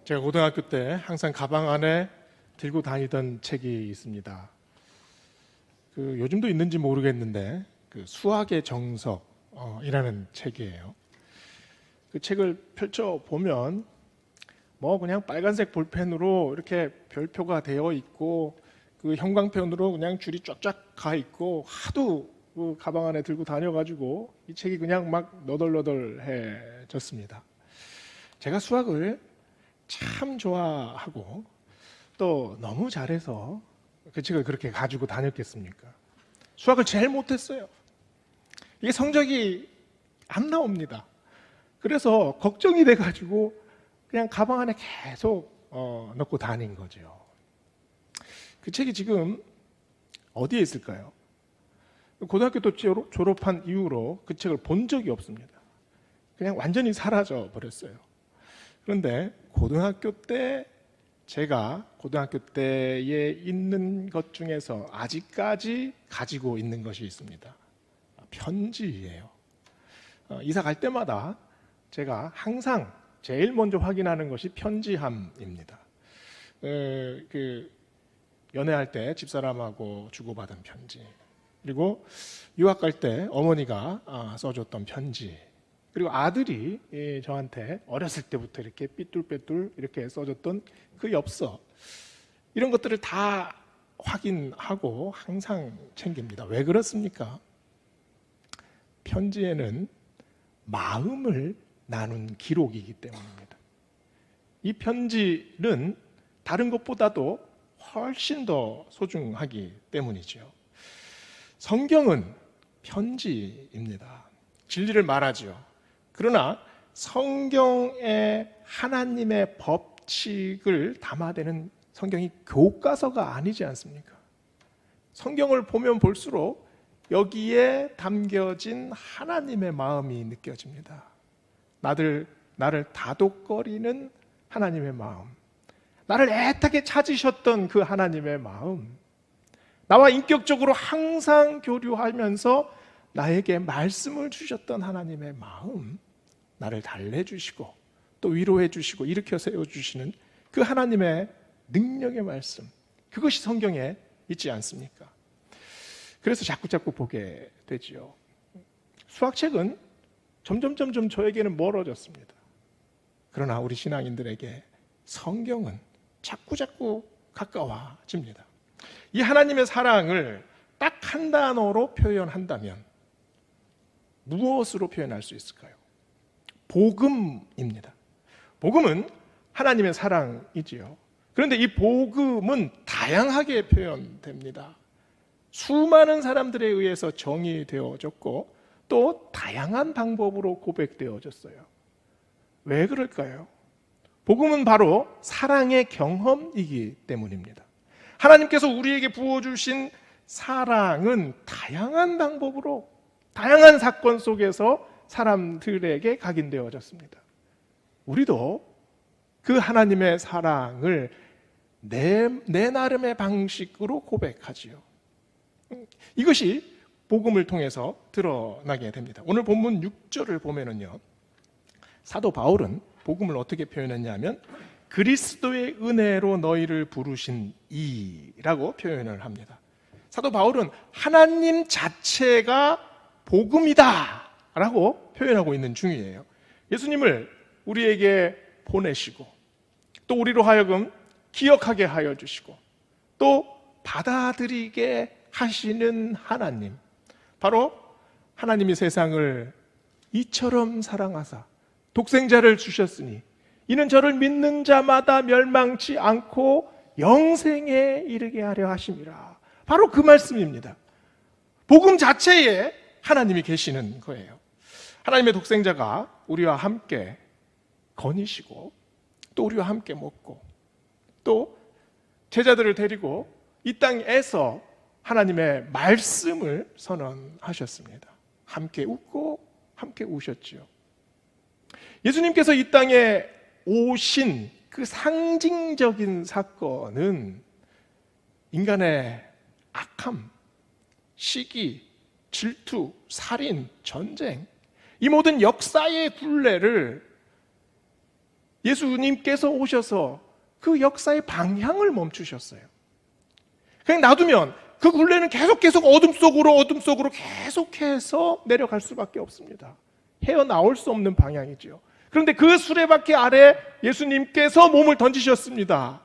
제가 고등학교 때 항상 가방 안에 들고 다니던 책이 있습니다. 요즘도 있는지 모르겠는데 수학의 정석이라는 책이에요. 그 책을 펼쳐 보면 그냥 빨간색 볼펜으로 이렇게 별표가 되어 있고 그 형광펜으로 그냥 줄이 쫙쫙 가 있고 하도 그 가방 안에 들고 다녀가지고 이 책이 그냥 막 너덜너덜해졌습니다. 제가 수학을 참 좋아하고 또 너무 잘해서 그 책을 그렇게 가지고 다녔겠습니까? 수학을 제일 못했어요. 이게 성적이 안 나옵니다. 그래서 걱정이 돼가지고 그냥 가방 안에 계속 넣고 다닌 거죠. 그 책이 지금 어디에 있을까요? 고등학교 또 졸업한 이후로 그 책을 본 적이 없습니다. 그냥 완전히 사라져 버렸어요. 그런데 제가 고등학교 때에 있는 것 중에서 아직까지 가지고 있는 것이 있습니다. 편지예요. 이사 갈 때마다 제가 항상 제일 먼저 확인하는 것이 편지함입니다. 연애할 때 집사람하고 주고받은 편지, 그리고 유학 갈 때 어머니가 써줬던 편지, 그리고 아들이 저한테 어렸을 때부터 이렇게 삐뚤빼뚤 이렇게 써줬던 그 엽서, 이런 것들을 다 확인하고 항상 챙깁니다. 왜 그렇습니까? 편지에는 마음을 나눈 기록이기 때문입니다. 이 편지는 다른 것보다도 훨씬 더 소중하기 때문이죠. 성경은 편지입니다. 진리를 말하죠. 그러나 성경에 하나님의 법칙을 담아내는 성경이 교과서가 아니지 않습니까? 성경을 보면 볼수록 여기에 담겨진 하나님의 마음이 느껴집니다. 나를 다독거리는 하나님의 마음, 나를 애타게 찾으셨던 그 하나님의 마음, 나와 인격적으로 항상 교류하면서 나에게 말씀을 주셨던 하나님의 마음, 나를 달래주시고 또 위로해 주시고 일으켜 세워주시는 그 하나님의 능력의 말씀, 그것이 성경에 있지 않습니까? 그래서 자꾸 보게 되지요. 수학책은 점점 저에게는 멀어졌습니다. 그러나 우리 신앙인들에게 성경은 자꾸 가까워집니다. 이 하나님의 사랑을 딱 한 단어로 표현한다면 무엇으로 표현할 수 있을까요? 복음입니다. 복음은 하나님의 사랑이지요. 그런데 이 복음은 다양하게 표현됩니다. 수많은 사람들에 의해서 정의되어졌고 또 다양한 방법으로 고백되어졌어요. 왜 그럴까요? 복음은 바로 사랑의 경험이기 때문입니다. 하나님께서 우리에게 부어주신 사랑은 다양한 방법으로, 다양한 사건 속에서 사람들에게 각인되어졌습니다. 우리도 그 하나님의 사랑을 내 나름의 방식으로 고백하지요. 이것이 복음을 통해서 드러나게 됩니다. 오늘 본문 6절을 보면은요, 사도 바울은 복음을 어떻게 표현했냐면 그리스도의 은혜로 너희를 부르신 이라고 표현을 합니다. 사도 바울은 하나님 자체가 복음이다 라고 표현하고 있는 중이에요. 예수님을 우리에게 보내시고 또 우리로 하여금 기억하게 하여 주시고 또 받아들이게 하시는 하나님, 바로 하나님이 세상을 이처럼 사랑하사 독생자를 주셨으니 이는 저를 믿는 자마다 멸망치 않고 영생에 이르게 하려 하심이라. 바로 그 말씀입니다. 복음 자체에 하나님이 계시는 거예요. 하나님의 독생자가 우리와 함께 거니시고 또 우리와 함께 먹고 또 제자들을 데리고 이 땅에서 하나님의 말씀을 선언하셨습니다. 함께 웃고 함께 우셨지요. 예수님께서 이 땅에 오신 그 상징적인 사건은 인간의 악함, 시기, 질투, 살인, 전쟁, 이 모든 역사의 굴레를 예수님께서 오셔서 그 역사의 방향을 멈추셨어요. 그냥 놔두면 그 굴레는 계속 어둠 속으로 계속해서 내려갈 수밖에 없습니다. 헤어나올 수 없는 방향이죠. 그런데 그 수레바퀴 아래 예수님께서 몸을 던지셨습니다.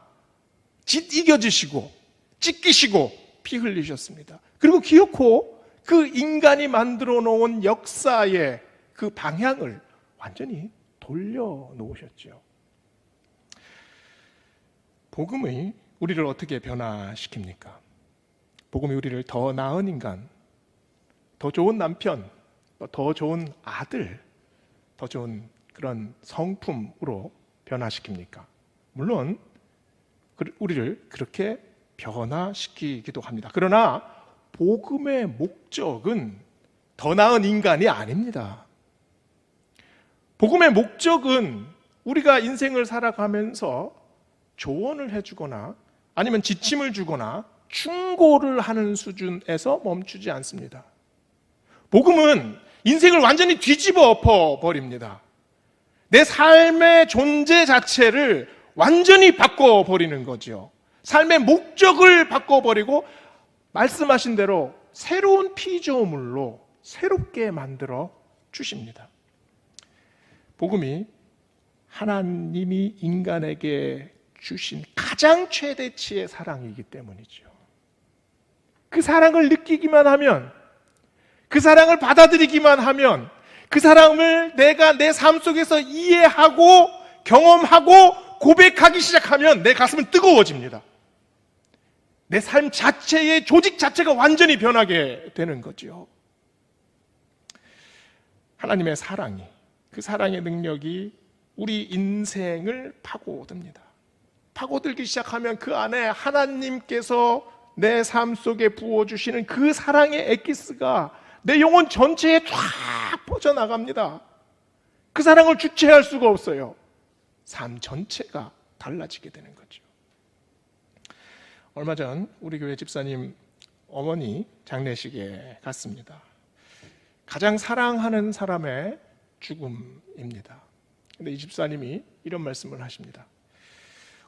이겨지시고 찢기시고 피 흘리셨습니다. 그리고 기어코 그 인간이 만들어 놓은 역사의 그 방향을 완전히 돌려놓으셨죠. 복음이 우리를 어떻게 변화시킵니까? 복음이 우리를 더 나은 인간, 더 좋은 남편, 더 좋은 아들, 더 좋은 그런 성품으로 변화시킵니까? 물론 우리를 그렇게 변화시키기도 합니다. 그러나 복음의 목적은 더 나은 인간이 아닙니다. 복음의 목적은 우리가 인생을 살아가면서 조언을 해주거나 아니면 지침을 주거나 충고를 하는 수준에서 멈추지 않습니다. 복음은 인생을 완전히 뒤집어 엎어 버립니다. 내 삶의 존재 자체를 완전히 바꿔버리는 거죠. 삶의 목적을 바꿔버리고 말씀하신 대로 새로운 피조물로 새롭게 만들어 주십니다. 복음이 하나님이 인간에게 주신 가장 최대치의 사랑이기 때문이죠. 그 사랑을 느끼기만 하면, 그 사랑을 받아들이기만 하면, 그 사랑을 내가 내 삶 속에서 이해하고 경험하고 고백하기 시작하면 내 가슴은 뜨거워집니다. 내 삶 자체의 조직 자체가 완전히 변하게 되는 거죠. 하나님의 사랑이, 그 사랑의 능력이 우리 인생을 파고듭니다. 파고들기 시작하면 그 안에 하나님께서 내 삶 속에 부어주시는 그 사랑의 엑기스가 내 영혼 전체에 쫙 퍼져나갑니다. 그 사랑을 주체할 수가 없어요. 삶 전체가 달라지게 되는 거죠. 얼마 전 우리 교회 집사님 어머니 장례식에 갔습니다. 가장 사랑하는 사람의 죽음입니다. 근데 이 집사님이 이런 말씀을 하십니다.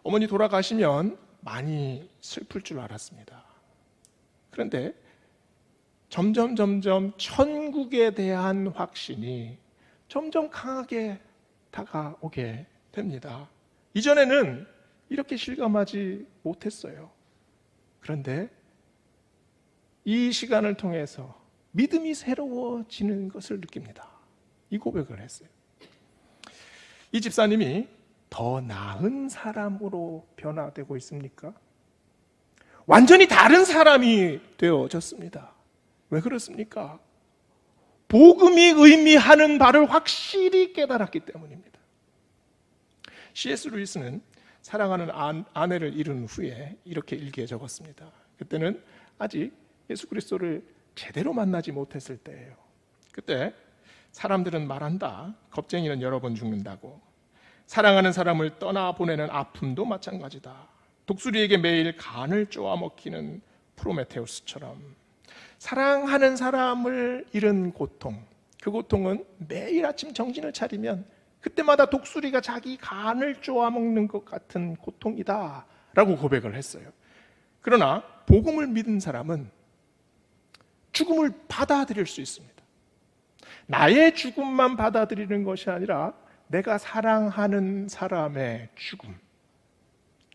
어머니 돌아가시면 많이 슬플 줄 알았습니다. 그런데 점점 천국에 대한 확신이 점점 강하게 다가오게 됩니다. 이전에는 이렇게 실감하지 못했어요. 그런데 이 시간을 통해서 믿음이 새로워지는 것을 느낍니다. 이 고백을 했어요. 이 집사님이 더 나은 사람으로 변화되고 있습니까? 완전히 다른 사람이 되어졌습니다. 왜 그렇습니까? 복음이 의미하는 바를 확실히 깨달았기 때문입니다. C.S. 루이스는 사랑하는 아내를 잃은 후에 이렇게 일기에 적었습니다. 그때는 아직 예수 그리스도를 제대로 만나지 못했을 때예요. 그때 사람들은 말한다. 겁쟁이는 여러 번 죽는다고. 사랑하는 사람을 떠나보내는 아픔도 마찬가지다. 독수리에게 매일 간을 쪼아 먹히는 프로메테우스처럼 사랑하는 사람을 잃은 고통, 그 고통은 매일 아침 정신을 차리면 그때마다 독수리가 자기 간을 쪼아 먹는 것 같은 고통이다 라고 고백을 했어요. 그러나 복음을 믿은 사람은 죽음을 받아들일 수 있습니다. 나의 죽음만 받아들이는 것이 아니라 내가 사랑하는 사람의 죽음,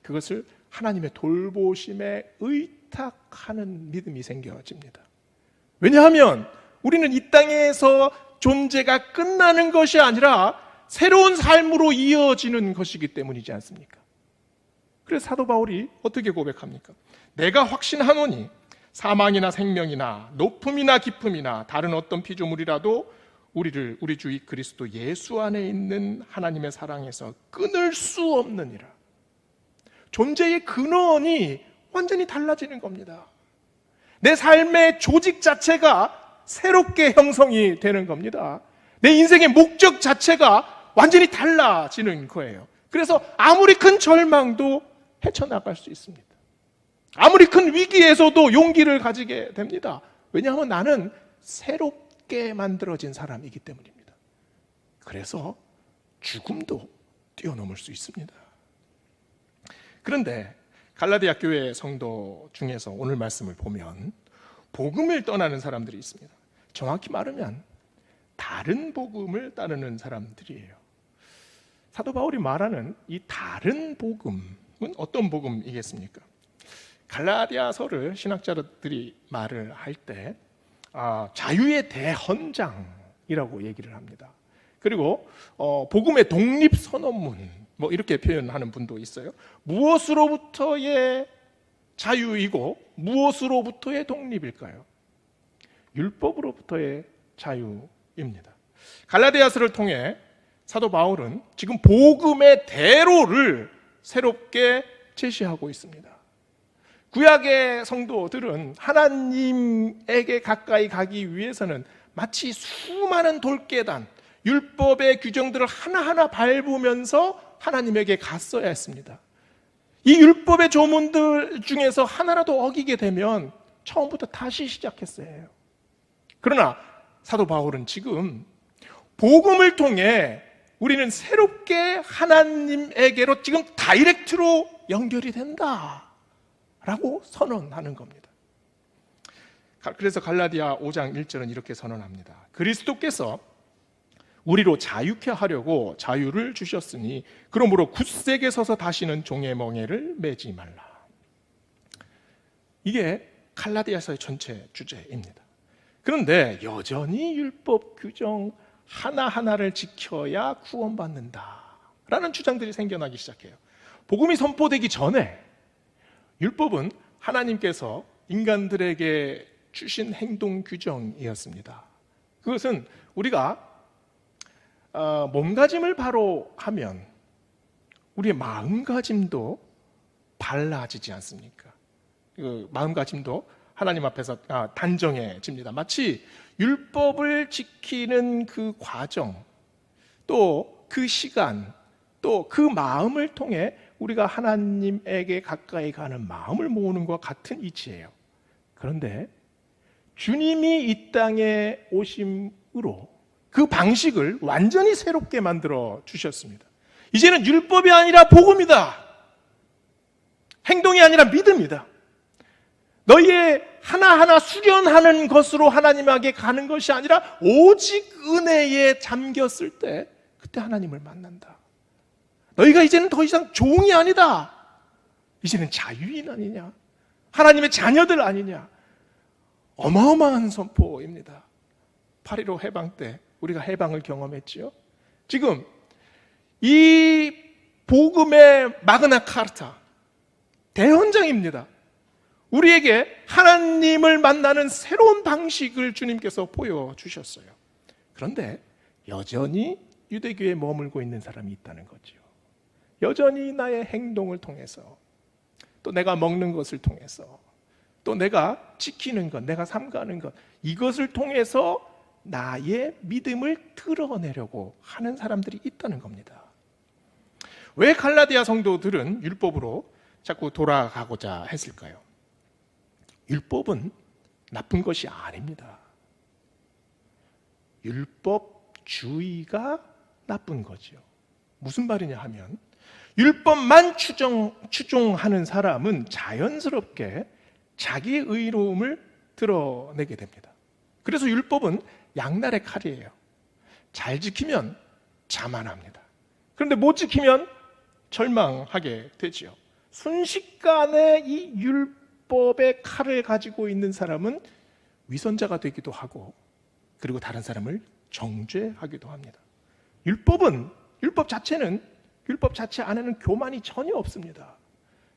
그것을 하나님의 돌보심에 의탁하는 믿음이 생겨집니다. 왜냐하면 우리는 이 땅에서 존재가 끝나는 것이 아니라 새로운 삶으로 이어지는 것이기 때문이지 않습니까? 그래서 사도 바울이 어떻게 고백합니까? 내가 확신하노니 사망이나 생명이나 높음이나 깊음이나 다른 어떤 피조물이라도 우리를 우리 주 그리스도 예수 안에 있는 하나님의 사랑에서 끊을 수 없느니라. 존재의 근원이 완전히 달라지는 겁니다. 내 삶의 조직 자체가 새롭게 형성이 되는 겁니다. 내 인생의 목적 자체가 완전히 달라지는 거예요. 그래서 아무리 큰 절망도 헤쳐나갈 수 있습니다. 아무리 큰 위기에서도 용기를 가지게 됩니다. 왜냐하면 나는 새롭게 만들어진 사람이기 때문입니다. 그래서 죽음도 뛰어넘을 수 있습니다. 그런데 갈라디아 교회 성도 중에서 오늘 말씀을 보면 복음을 떠나는 사람들이 있습니다. 정확히 말하면 다른 복음을 따르는 사람들이에요. 사도 바울이 말하는 이 다른 복음은 어떤 복음이겠습니까? 갈라디아서를 신학자들이 말을 할 때 자유의 대헌장이라고 얘기를 합니다. 그리고 복음의 독립선언문 이렇게 표현하는 분도 있어요. 무엇으로부터의 자유이고 무엇으로부터의 독립일까요? 율법으로부터의 자유입니다. 갈라디아서를 통해 사도 바울은 지금 복음의 대로를 새롭게 제시하고 있습니다. 구약의 성도들은 하나님에게 가까이 가기 위해서는 마치 수많은 돌계단, 율법의 규정들을 하나하나 밟으면서 하나님에게 갔어야 했습니다. 이 율법의 조문들 중에서 하나라도 어기게 되면 처음부터 다시 시작했어야 해요. 그러나 사도 바울은 지금 복음을 통해 우리는 새롭게 하나님에게로 지금 다이렉트로 연결이 된다라고 선언하는 겁니다. 그래서 갈라디아 5장 1절은 이렇게 선언합니다. 그리스도께서 우리로 자유케 하려고 자유를 주셨으니 그러므로 굳세게 서서 다시는 종의 멍에를 매지 말라. 이게 갈라디아서의 전체 주제입니다. 그런데 여전히 율법 규정 하나하나를 지켜야 구원받는다라는 주장들이 생겨나기 시작해요. 복음이 선포되기 전에 율법은 하나님께서 인간들에게 주신 행동 규정이었습니다. 그것은 우리가 몸가짐을 바로 하면 우리의 마음가짐도 발라지지 않습니까? 그 마음가짐도 하나님 앞에서 단정해집니다. 마치 율법을 지키는 그 과정, 또 그 시간, 또 그 마음을 통해 우리가 하나님에게 가까이 가는 마음을 모으는 것과 같은 이치예요. 그런데 주님이 이 땅에 오심으로 그 방식을 완전히 새롭게 만들어 주셨습니다. 이제는 율법이 아니라 복음이다. 행동이 아니라 믿음이다. 너희의 하나하나 수련하는 것으로 하나님에게 가는 것이 아니라 오직 은혜에 잠겼을 때 그때 하나님을 만난다. 너희가 이제는 더 이상 종이 아니다. 이제는 자유인 아니냐. 하나님의 자녀들 아니냐. 어마어마한 선포입니다. 8.15 해방 때 우리가 해방을 경험했지요. 지금 이 복음의 마그나 카르타 대헌장입니다. 우리에게 하나님을 만나는 새로운 방식을 주님께서 보여주셨어요. 그런데 여전히 유대교에 머물고 있는 사람이 있다는 거죠. 여전히 나의 행동을 통해서, 또 내가 먹는 것을 통해서, 또 내가 지키는 것, 내가 삼가는 것, 이것을 통해서 나의 믿음을 드러내려고 하는 사람들이 있다는 겁니다. 왜 갈라디아 성도들은 율법으로 자꾸 돌아가고자 했을까요? 율법은 나쁜 것이 아닙니다. 율법주의가 나쁜 거죠. 무슨 말이냐 하면 율법만 추종하는 사람은 자연스럽게 자기의 의로움을 드러내게 됩니다. 그래서 율법은 양날의 칼이에요. 잘 지키면 자만합니다. 그런데 못 지키면 절망하게 되지요. 순식간에 이 율법의 칼을 가지고 있는 사람은 위선자가 되기도 하고, 그리고 다른 사람을 정죄하기도 합니다. 율법 자체 안에는 교만이 전혀 없습니다.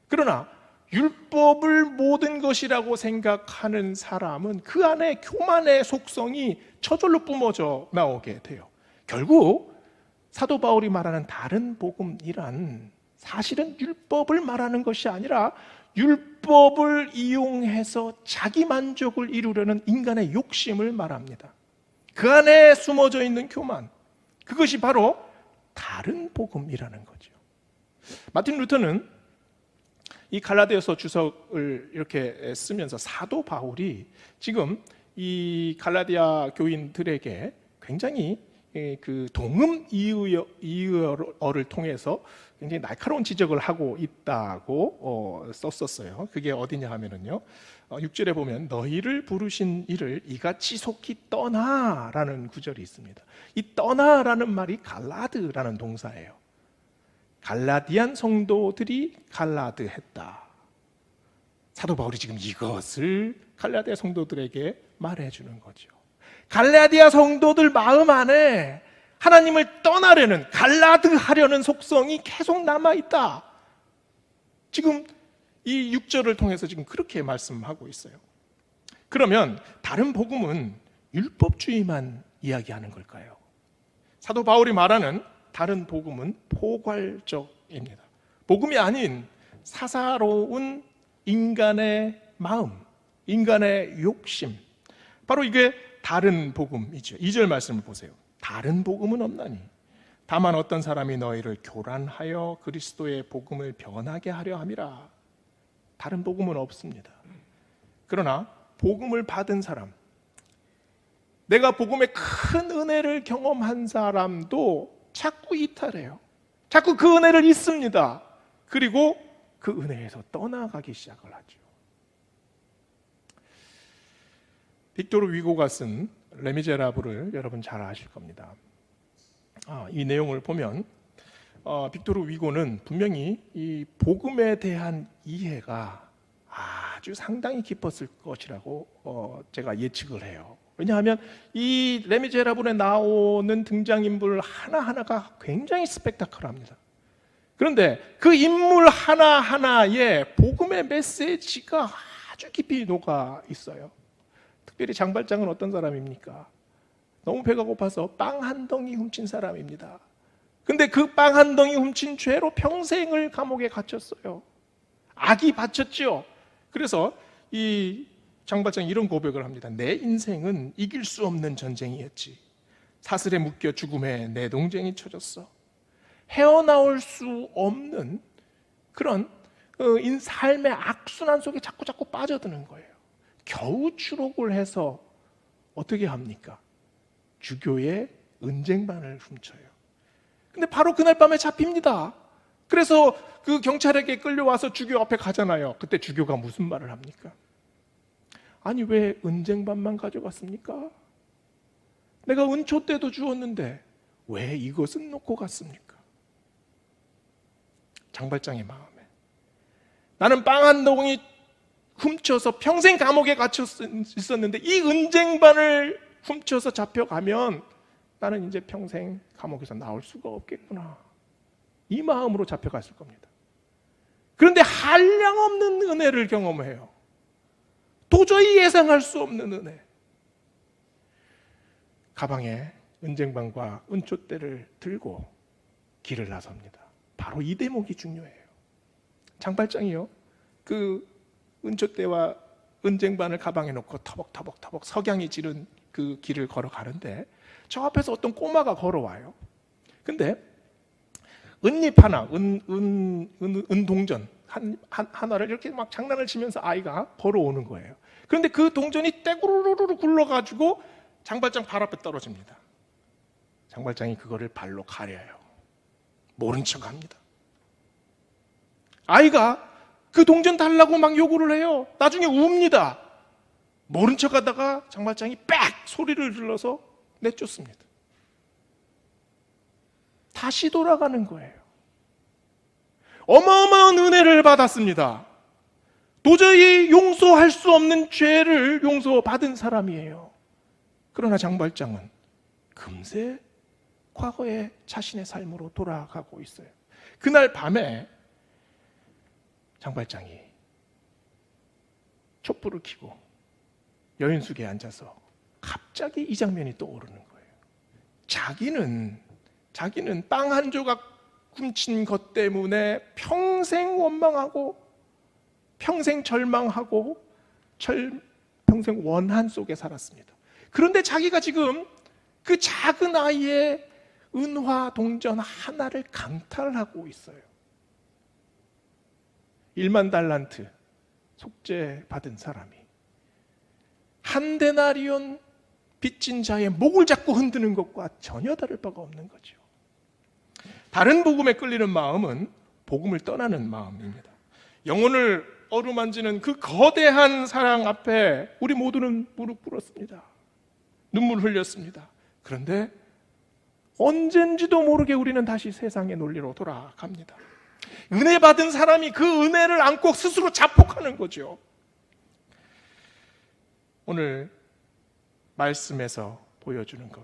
그러나 율법을 모든 것이라고 생각하는 사람은 그 안에 교만의 속성이 저절로 뿜어져 나오게 돼요. 결국 사도 바울이 말하는 다른 복음이란 사실은 율법을 말하는 것이 아니라 율법을 이용해서 자기 만족을 이루려는 인간의 욕심을 말합니다. 그 안에 숨어져 있는 교만, 그것이 바로 다른 복음이라는 거죠. 마틴 루터는 이 갈라디아서 주석을 이렇게 쓰면서 사도 바울이 지금 이 갈라디아 교인들에게 굉장히 그 동음 이의어를 통해서 굉장히 날카로운 지적을 하고 있다고 썼었어요. 그게 어디냐 하면은요, 6절에 보면 너희를 부르신 이를 이같이 속히 떠나라는 구절이 있습니다. 이 떠나라는 말이 갈라드라는 동사예요. 갈라디안 성도들이 갈라드했다. 사도 바울이 지금 이것을 갈라디아 성도들에게 말해주는 거죠. 갈라디아 성도들 마음 안에 하나님을 떠나려는, 갈라드하려는 속성이 계속 남아있다. 지금 이 6절을 통해서 지금 그렇게 말씀하고 있어요. 그러면 다른 복음은 율법주의만 이야기하는 걸까요? 사도 바울이 말하는 다른 복음은 포괄적입니다. 복음이 아닌 사사로운 인간의 마음, 인간의 욕심, 바로 이게 다른 복음이죠. 2절 말씀을 보세요. 다른 복음은 없나니 다만 어떤 사람이 너희를 교란하여 그리스도의 복음을 변하게 하려 함이라. 다른 복음은 없습니다. 그러나 복음을 받은 사람, 내가 복음의 큰 은혜를 경험한 사람도 자꾸 이탈해요. 자꾸 그 은혜를 잊습니다. 그리고 그 은혜에서 떠나가기 시작을 하죠. 빅토르 위고가 쓴 레미제라블을 여러분 잘 아실 겁니다. 이 내용을 보면 빅토르 위고는 분명히 이 복음에 대한 이해가 아주 상당히 깊었을 것이라고 제가 예측을 해요. 왜냐하면 이 레미제라블에 나오는 등장인물 하나하나가 굉장히 스펙타클합니다. 그런데 그 인물 하나하나에 복음의 메시지가 아주 깊이 녹아 있어요. 특별히 장발장은 어떤 사람입니까? 너무 배가 고파서 빵 한 덩이 훔친 사람입니다. 근데 그 빵 한 덩이 훔친 죄로 평생을 감옥에 갇혔어요. 악이 바쳤죠. 그래서 이 장발장이 이런 고백을 합니다. 내 인생은 이길 수 없는 전쟁이었지. 사슬에 묶여 죽음에 내 동쟁이 쳐졌어. 헤어나올 수 없는 그런 삶의 악순환 속에 자꾸 빠져드는 거예요. 겨우 추록을 해서 어떻게 합니까? 주교의 은쟁반을 훔쳐요. 근데 바로 그날 밤에 잡힙니다. 그래서 그 경찰에게 끌려와서 주교 앞에 가잖아요. 그때 주교가 무슨 말을 합니까? 아니 왜 은쟁반만 가져갔습니까? 내가 은초 때도 주었는데 왜 이것은 놓고 갔습니까? 장발장의 마음에 나는 빵 한 덩이 훔쳐서 평생 감옥에 갇혀 있었는데 이 은쟁반을 훔쳐서 잡혀가면 나는 이제 평생 감옥에서 나올 수가 없겠구나. 이 마음으로 잡혀갔을 겁니다. 그런데 한량없는 은혜를 경험해요. 도저히 예상할 수 없는 은혜. 가방에 은쟁반과 은촛대를 들고 길을 나섭니다. 바로 이 대목이 중요해요. 장발장이요, 그 은촛대와 은쟁반을 가방에 넣고 터벅터벅 석양이 지른 그 길을 걸어가는데 저 앞에서 어떤 꼬마가 걸어와요. 근데 은잎 하나, 은동전 하나를 이렇게 막 장난을 치면서 아이가 걸어오는 거예요. 그런데 그 동전이 떼구르르르 굴러가지고 장발장 발 앞에 떨어집니다. 장발장이 그거를 발로 가려요. 모른 척합니다. 아이가 그 동전 달라고 막 요구를 해요. 나중에 웁니다. 모른 척하다가 장발장이 빽 소리를 질러서 내쫓습니다. 다시 돌아가는 거예요. 어마어마한 은혜를 받았습니다. 도저히 용서할 수 없는 죄를 용서받은 사람이에요. 그러나 장발장은 금세 과거의 자신의 삶으로 돌아가고 있어요. 그날 밤에 장발장이 촛불을 켜고 여인숙에 앉아서 갑자기 이 장면이 떠오르는 거예요. 자기는 빵 한 조각 훔친 것 때문에 평생 원망하고 평생 절망하고 평생 원한 속에 살았습니다. 그런데 자기가 지금 그 작은 아이의 은화 동전 하나를 강탈하고 있어요. 1만 달란트 속죄 받은 사람이 한 데나리온 빚진 자의 목을 잡고 흔드는 것과 전혀 다를 바가 없는 거죠. 다른 복음에 끌리는 마음은 복음을 떠나는 마음입니다. 영혼을 어루만지는 그 거대한 사랑 앞에 우리 모두는 무릎 꿇었습니다. 눈물 흘렸습니다. 그런데 언젠지도 모르게 우리는 다시 세상의 논리로 돌아갑니다. 은혜 받은 사람이 그 은혜를 안고 스스로 자폭하는 거죠. 오늘 말씀에서 보여주는 것,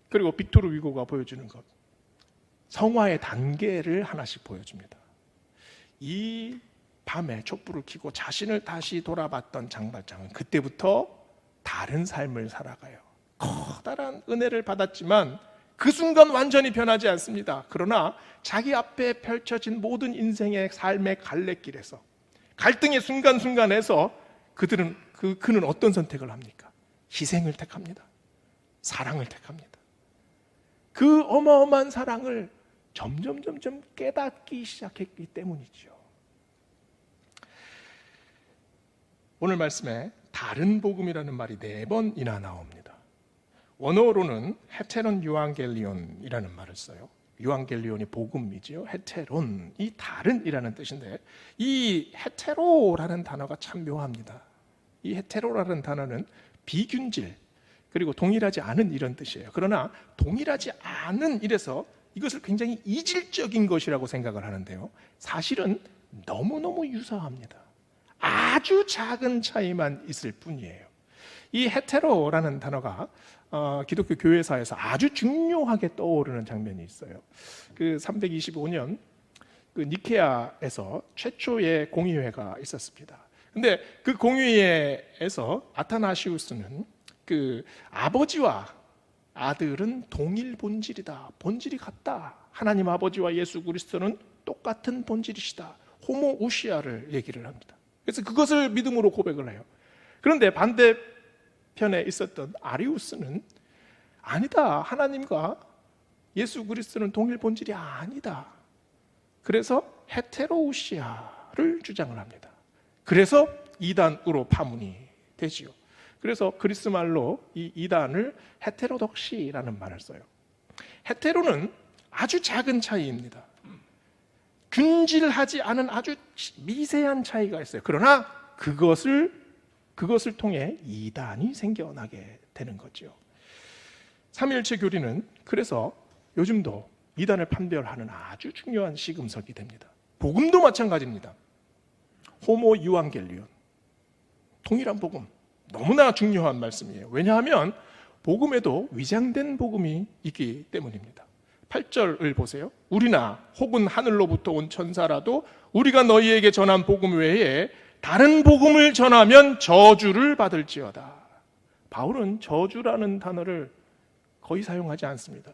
그리고 빅토르 위고가 보여주는 것, 성화의 단계를 하나씩 보여줍니다. 이 밤에 촛불을 켜고 자신을 다시 돌아봤던 장발장은 그때부터 다른 삶을 살아가요. 커다란 은혜를 받았지만 그 순간 완전히 변하지 않습니다. 그러나 자기 앞에 펼쳐진 모든 인생의 삶의 갈래길에서, 갈등의 순간순간에서 그는 어떤 선택을 합니까? 희생을 택합니다. 사랑을 택합니다. 그 어마어마한 사랑을 점점 깨닫기 시작했기 때문이죠. 오늘 말씀에 다른 복음이라는 말이 4번이나 나옵니다. 원어로는 헤테론 유앙겔리온이라는 말을 써요. 유앙겔리온이 복음이지요. 헤테론이 다른이라는 뜻인데, 이 헤테로라는 단어가 참 묘합니다. 이 헤테로라는 단어는 비균질, 그리고 동일하지 않은 이런 뜻이에요. 그러나 동일하지 않은 이래서 이것을 굉장히 이질적인 것이라고 생각을 하는데요, 사실은 너무너무 유사합니다. 아주 작은 차이만 있을 뿐이에요. 이 헤테로라는 단어가 기독교 교회사에서 아주 중요하게 떠오르는 장면이 있어요. 그 325년 그 니케아에서 최초의 공의회가 있었습니다. 근데 그 공의회에서 아타나시우스는 그 아버지와 아들은 동일 본질이다, 본질이 같다, 하나님 아버지와 예수 그리스도는 똑같은 본질이시다, 호모우시아를 얘기를 합니다. 그래서 그것을 믿음으로 고백을 해요. 그런데 반대편에 있었던 아리우스는 아니다, 하나님과 예수 그리스도는 동일 본질이 아니다, 그래서 헤테로우시아를 주장을 합니다. 그래서 이단으로 파문이 되지요. 그래서 그리스 말로 이 이단을 헤테로독시라는 말을 써요. 헤테로는 아주 작은 차이입니다. 균질하지 않은 아주 미세한 차이가 있어요. 그러나 그것을 통해 이단이 생겨나게 되는 거죠. 삼위일체 교리는 그래서 요즘도 이단을 판별하는 아주 중요한 시금석이 됩니다. 복음도 마찬가지입니다. 호모 유앙겔리온, 동일한 복음, 너무나 중요한 말씀이에요. 왜냐하면 복음에도 위장된 복음이 있기 때문입니다. 8절을 보세요. 우리나 혹은 하늘로부터 온 천사라도 우리가 너희에게 전한 복음 외에 다른 복음을 전하면 저주를 받을지어다. 바울은 저주라는 단어를 거의 사용하지 않습니다.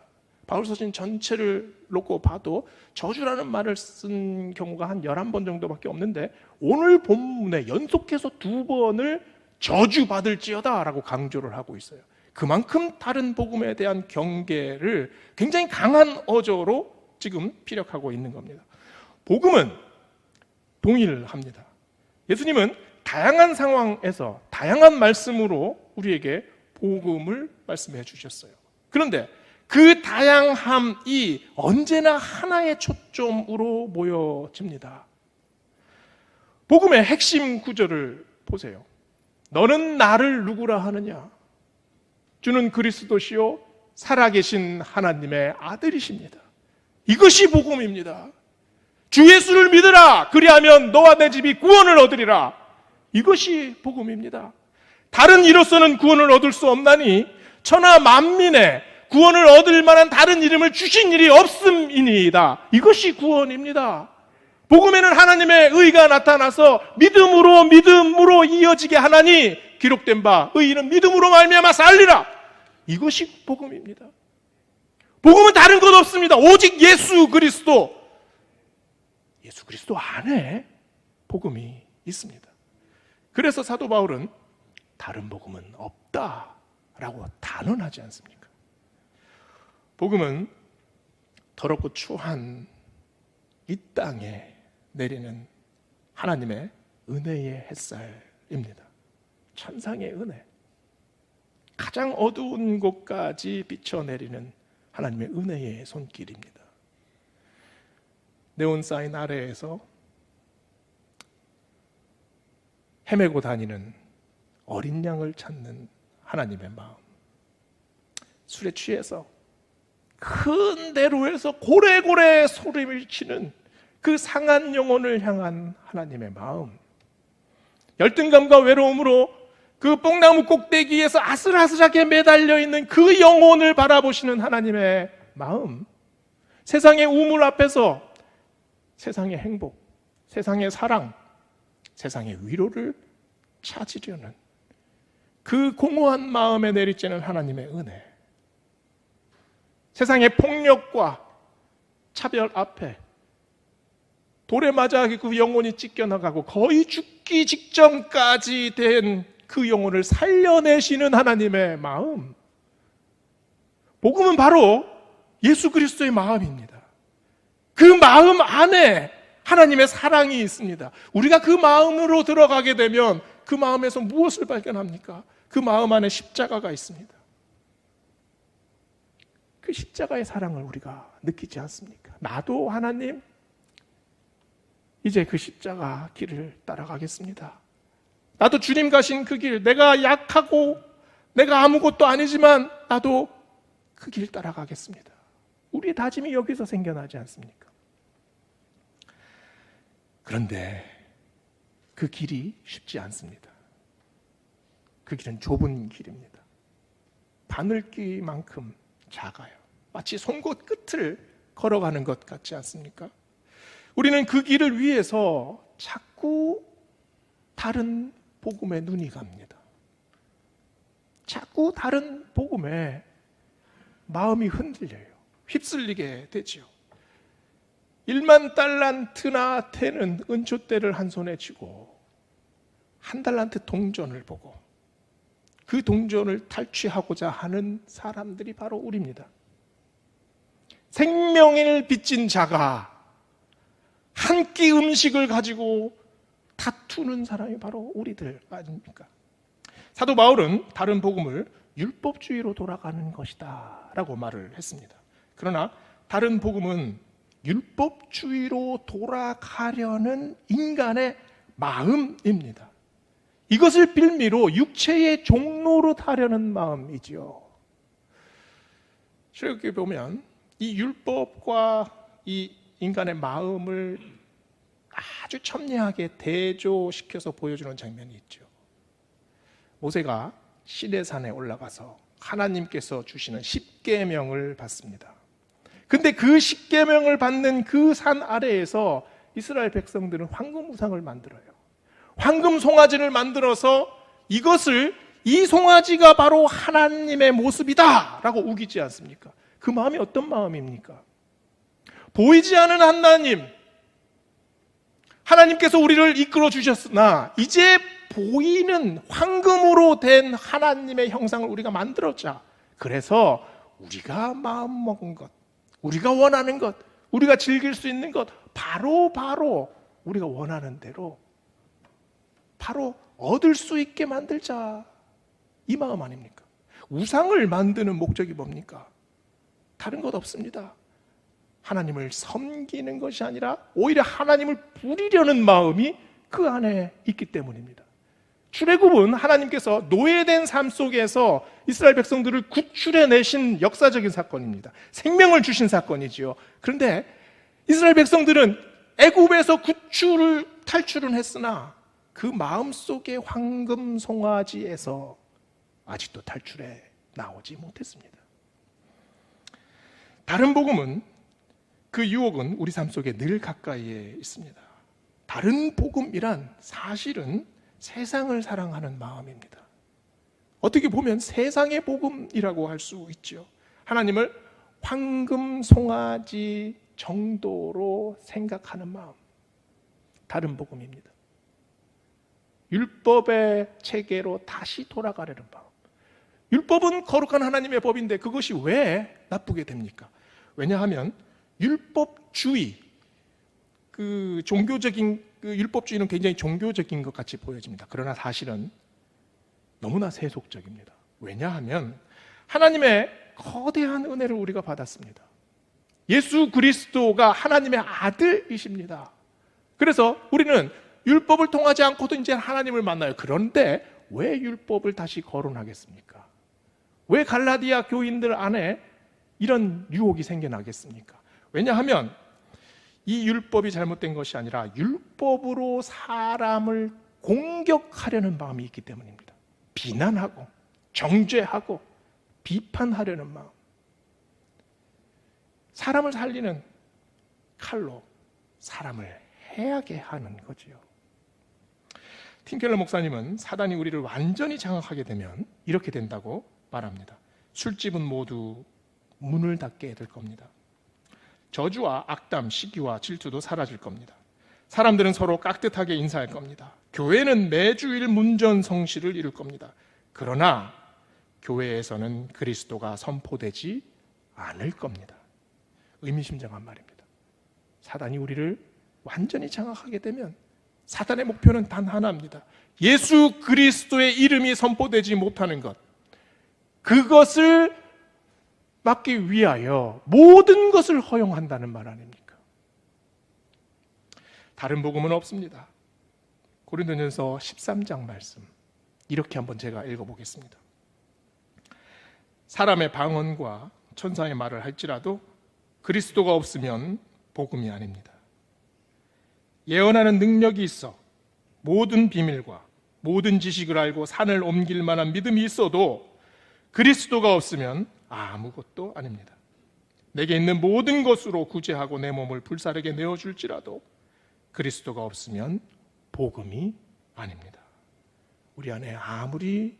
바울 서신 전체를 놓고 봐도 저주라는 말을 쓴 경우가 한 11번 정도밖에 없는데, 오늘 본문에 연속해서 2번을 저주받을지어다 라고 강조를 하고 있어요. 그만큼 다른 복음에 대한 경계를 굉장히 강한 어조로 지금 피력하고 있는 겁니다. 복음은 동일합니다. 예수님은 다양한 상황에서 다양한 말씀으로 우리에게 복음을 말씀해 주셨어요. 그런데 그 다양함이 언제나 하나의 초점으로 모여집니다. 복음의 핵심 구절을 보세요. 너는 나를 누구라 하느냐? 주는 그리스도시요 살아계신 하나님의 아들이십니다. 이것이 복음입니다. 주 예수를 믿으라, 그리하면 너와 내 집이 구원을 얻으리라. 이것이 복음입니다. 다른 이로서는 구원을 얻을 수 없나니 천하 만민의 구원을 얻을 만한 다른 이름을 주신 일이 없음이니이다. 이것이 구원입니다. 복음에는 하나님의 의가 나타나서 믿음으로 이어지게 하나니 기록된 바 의인은 믿음으로 말미암아 살리라. 이것이 복음입니다. 복음은 다른 것 없습니다. 오직 예수 그리스도 안에 복음이 있습니다. 그래서 사도 바울은 다른 복음은 없다라고 단언하지 않습니까? 복음은 더럽고 추한 이 땅에 내리는 하나님의 은혜의 햇살입니다. 천상의 은혜. 가장 어두운 곳까지 비춰내리는 하나님의 은혜의 손길입니다. 네온사인 아래에서 헤매고 다니는 어린 양을 찾는 하나님의 마음, 술에 취해서 큰 대로에서 고래고래 소리를 치는 그 상한 영혼을 향한 하나님의 마음, 열등감과 외로움으로 그 뽕나무 꼭대기에서 아슬아슬하게 매달려 있는 그 영혼을 바라보시는 하나님의 마음, 세상의 우물 앞에서 세상의 행복, 세상의 사랑, 세상의 위로를 찾으려는 그 공허한 마음에 내리쬐는 하나님의 은혜, 세상의 폭력과 차별 앞에 돌에 맞아 그 영혼이 찢겨나가고 거의 죽기 직전까지 된 그 영혼을 살려내시는 하나님의 마음, 복음은 바로 예수 그리스도의 마음입니다. 그 마음 안에 하나님의 사랑이 있습니다. 우리가 그 마음으로 들어가게 되면 그 마음에서 무엇을 발견합니까? 그 마음 안에 십자가가 있습니다. 그 십자가의 사랑을 우리가 느끼지 않습니까? 나도 하나님, 이제 그 십자가 길을 따라가겠습니다. 나도 주님 가신 그 길, 내가 약하고 내가 아무것도 아니지만 나도 그 길 따라가겠습니다. 우리의 다짐이 여기서 생겨나지 않습니까? 그런데 그 길이 쉽지 않습니다. 그 길은 좁은 길입니다. 바늘귀만큼 작아요. 마치 송곳 끝을 걸어가는 것 같지 않습니까? 우리는 그 길을 위해서 자꾸 다른 복음에 눈이 갑니다. 자꾸 다른 복음에 마음이 흔들려요. 휩쓸리게 되죠. 1만 달란트나 되는 은초대를 한 손에 쥐고 1달란트 동전을 보고 그 동전을 탈취하고자 하는 사람들이 바로 우리입니다. 생명을 빚진 자가 한 끼 음식을 가지고 다투는 사람이 바로 우리들 아닙니까? 사도 바울은 다른 복음을 율법주의로 돌아가는 것이다 라고 말을 했습니다. 그러나 다른 복음은 율법주의로 돌아가려는 인간의 마음입니다. 이것을 빌미로 육체의 종로로 타려는 마음이지요. 이렇게 보면 이 율법과 이 인간의 마음을 아주 첨예하게 대조시켜서 보여주는 장면이 있죠. 모세가 시내산에 올라가서 하나님께서 주시는 십계명을 받습니다. 근데 그 십계명을 받는 그 산 아래에서 이스라엘 백성들은 황금 우상을 만들어요. 황금 송아지를 만들어서 이것을 이 송아지가 바로 하나님의 모습이다 라고 우기지 않습니까? 그 마음이 어떤 마음입니까? 보이지 않는 하나님께서 우리를 이끌어 주셨으나 이제 보이는 황금으로 된 하나님의 형상을 우리가 만들었자. 그래서 우리가 마음먹은 것, 우리가 원하는 것, 우리가 즐길 수 있는 것, 바로 우리가 원하는 대로 바로 얻을 수 있게 만들자. 이 마음 아닙니까? 우상을 만드는 목적이 뭡니까? 다른 것 없습니다. 하나님을 섬기는 것이 아니라 오히려 하나님을 부리려는 마음이 그 안에 있기 때문입니다. 출애굽은 하나님께서 노예된 삶 속에서 이스라엘 백성들을 구출해내신 역사적인 사건입니다. 생명을 주신 사건이지요. 그런데 이스라엘 백성들은 애굽에서 탈출은 했으나 그 마음속의 황금 송아지에서 아직도 탈출해 나오지 못했습니다. 다른 복음은 그 유혹은 우리 삶 속에 늘 가까이에 있습니다. 다른 복음이란 사실은 세상을 사랑하는 마음입니다. 어떻게 보면 세상의 복음이라고 할 수 있죠. 하나님을 황금 송아지 정도로 생각하는 마음, 다른 복음입니다. 율법의 체계로 다시 돌아가려는 마음. 율법은 거룩한 하나님의 법인데 그것이 왜 나쁘게 됩니까? 왜냐하면 율법주의, 그 종교적인 율법주의는 굉장히 종교적인 것 같이 보여집니다. 그러나 사실은 너무나 세속적입니다. 왜냐하면 하나님의 거대한 은혜를 우리가 받았습니다. 예수 그리스도가 하나님의 아들이십니다. 그래서 우리는 율법을 통하지 않고도 이제 하나님을 만나요. 그런데 왜 율법을 다시 거론하겠습니까? 왜 갈라디아 교인들 안에 이런 유혹이 생겨나겠습니까? 왜냐하면 이 율법이 잘못된 것이 아니라 율법으로 사람을 공격하려는 마음이 있기 때문입니다. 비난하고 정죄하고 비판하려는 마음. 사람을 살리는 칼로 사람을 해하게 하는 거지요. 팀켈러 목사님은 사단이 우리를 완전히 장악하게 되면 이렇게 된다고 말합니다. 술집은 모두 문을 닫게 될 겁니다. 저주와 악담, 시기와 질투도 사라질 겁니다. 사람들은 서로 깍듯하게 인사할 겁니다. 교회는 매주일 문전성시를 이룰 겁니다. 그러나 교회에서는 그리스도가 선포되지 않을 겁니다. 의미심장한 말입니다. 사단이 우리를 완전히 장악하게 되면 사단의 목표는 단 하나입니다. 예수 그리스도의 이름이 선포되지 못하는 것, 그것을 막기 위하여 모든 것을 허용한다는 말 아닙니까? 다른 복음은 없습니다. 고린도전서 13장 말씀 이렇게 한번 제가 읽어보겠습니다. 사람의 방언과 천사의 말을 할지라도 그리스도가 없으면 복음이 아닙니다. 예언하는 능력이 있어 모든 비밀과 모든 지식을 알고 산을 옮길 만한 믿음이 있어도 그리스도가 없으면 아무것도 아닙니다. 내게 있는 모든 것으로 구제하고 내 몸을 불사르게 내어줄지라도 그리스도가 없으면 복음이 아닙니다. 우리 안에 아무리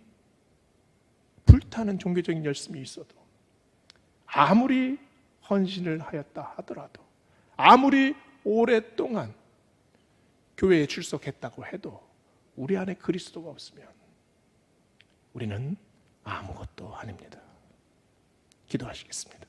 불타는 종교적인 열심이 있어도, 아무리 헌신을 하였다 하더라도, 아무리 오랫동안 교회에 출석했다고 해도 우리 안에 그리스도가 없으면 우리는 아무것도 아닙니다. 기도하시겠습니다.